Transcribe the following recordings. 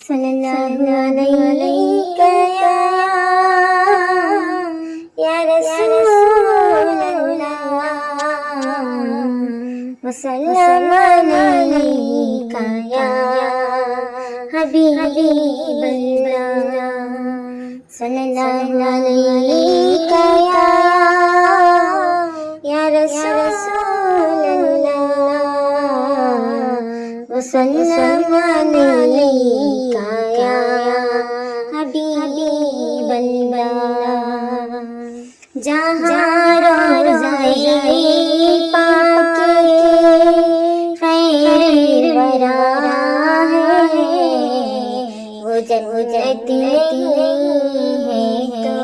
सल्लल्लाहु अलैहि या रसूलल्लाह वसल्लम अलैका या हबीबल्लाह सल्लल्लाहु अलैका या रसूलल्लाह वसल्लम अलैका या हबीबल्लाह। जहाँ रोज़ाए पाक खैर वरा है, वो जन्नत है तो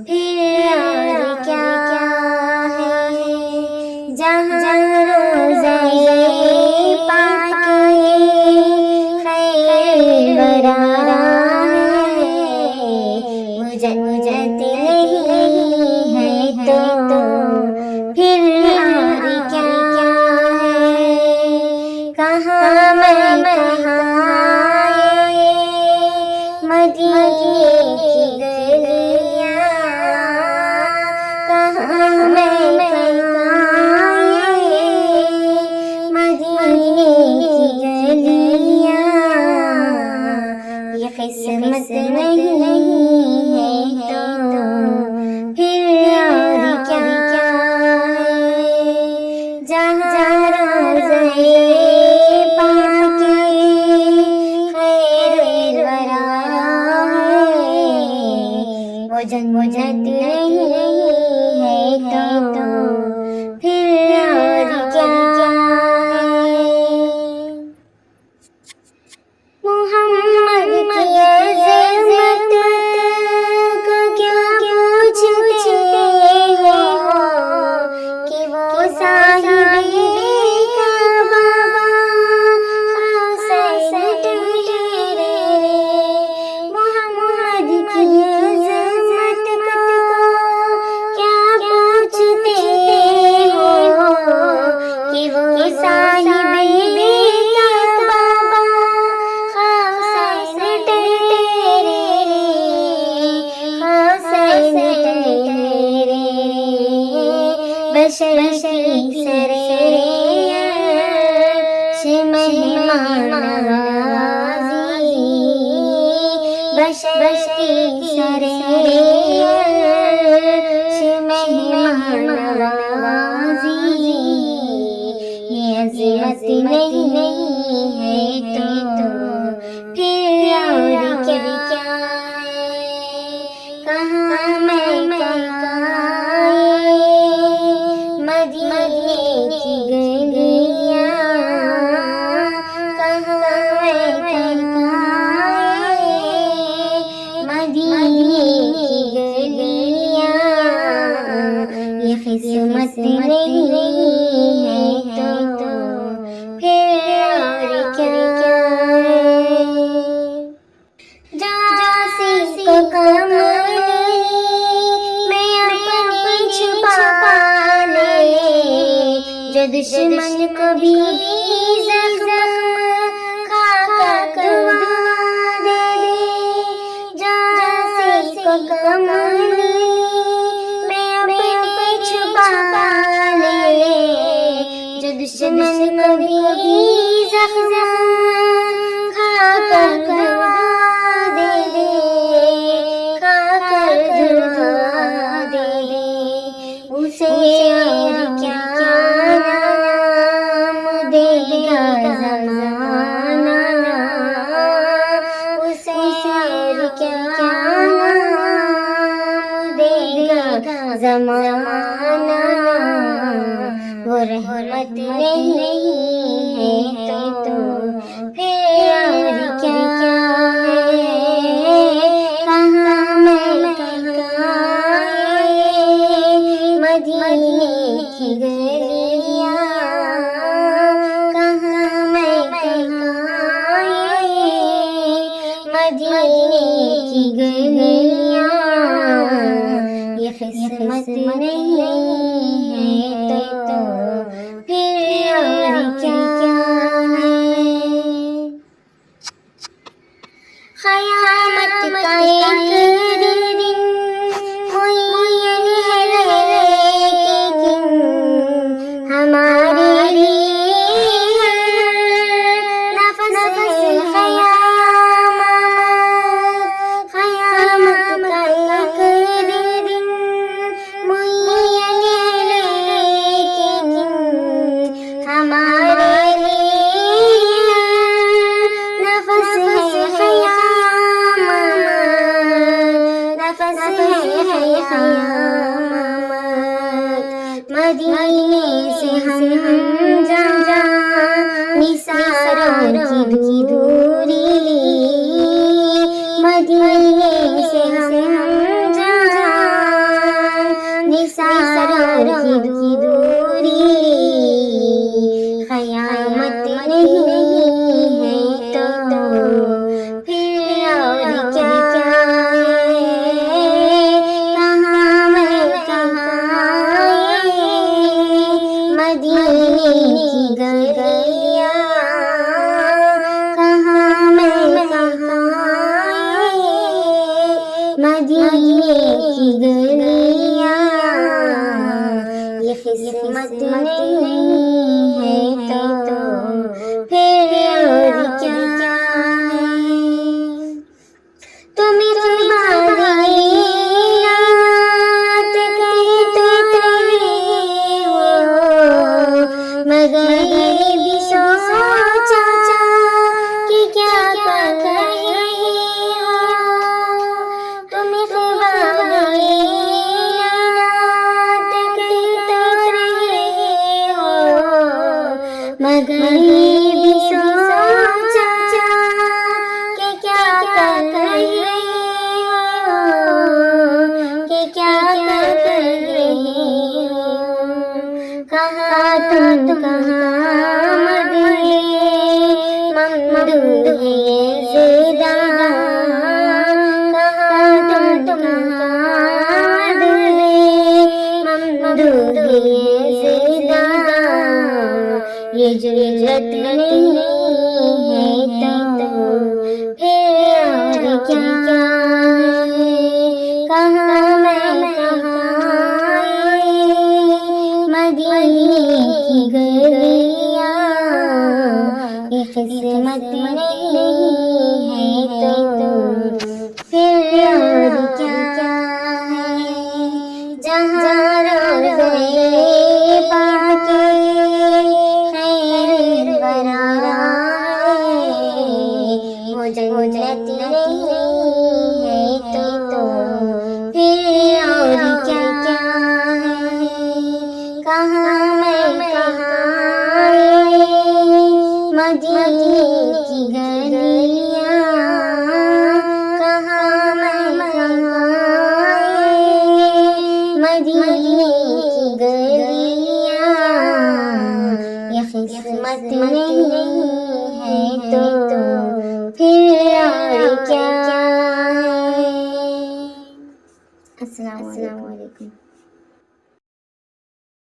फिर और क्या है। जहाँ रोज़ाए पाक खैर वरा है, वो जन्नत है तो फिर और क्या है। कहाँ मैं कहाँ मदीने की गलियाँ, कहाँ मैं कहाँ मदीने की गलियाँ। ये किस्मत नहीं है तो फिर और क्या है। जहाँ रोज़ाए पाक खैर वरा है, वो जन्नत नहीं है तो फिर और क्या है। मोहम्मद की अज़मत को क्या पूछते हो कि वो साहिबे काबा हुसैन ठहरे। मोहम्मद की अज़मत को क्या पूछते हो कि वो साहिबे काबा हुसैन ठहरे, हुसैन ठहरे। बशर की सरेश मेहमान नवाज़ी, बशर की सरेश मेहमान नवाज़ी। ये अज़मत नहीं है तो फिर और क्या है। कहाँ मैं कहाँ मदीने की गलियाँ, कहाँ मैं कहाँ मदीने की गलियाँ। ये किस्मत नहीं है तो फिर और क्या है। जासी को कमली मैं अपनी छुपा ले, जो दुश्मन को भी ज़ख्म खाकर दुआ दे। जासी को कमली मैं अपनी छुपा ले, जो दुश्मन को भी ज़ख्म खाकर दुआ दे, खाकर दुआ दे। उसे और क्या नाम देगा ज़माना, उसे और क्या नाम देगा ज़माना। वो रहमत नहीं है तो फिर और क्या है। कहाँ मैं कहाँ मदीने की गलियाँ, कहाँ मैं कहाँ मदीने की गलियाँ। ये किस्मत नहीं है तो फिर और क्या है। क़यामत का एक दिन मुअय्यन है लेकिन हमारे लिए नफ़्स है क़यामत का एक दिन मुअय्यन है लेकिन हमारे मदीने से हम जा निसारों की दूरी, मदीने से हम जा निसारों की दूरी, क़यामत नहीं है तो फिर और क्या मदीने की गलियां कहाँ मैं कहाँ मदीने की गलियां ये किस्मत नहीं है तो फिर और क्या है। तुम मगर ये भी सोचा कि क्या कर रहे हो तुम मगर ये भी सोचा कि क्या कर रहे हो कि क्या कर रहे हो कहाँ तुम कहाँ ममदूद है ये ज़िदा कहाँ तुम कहाँ ममदूद है ये ज़िदा ये जुर्रत नहीं है तो फिर और क्या है कहाँ मैं कहाँ मदीने की गलियां ये किस्मत नहीं है तो फिर और क्या है जहाँ रोज़े बाके खैर बरा वो जन्नत नहीं है तो फिर और क्या है कहाँ मैं कहाँ मदीने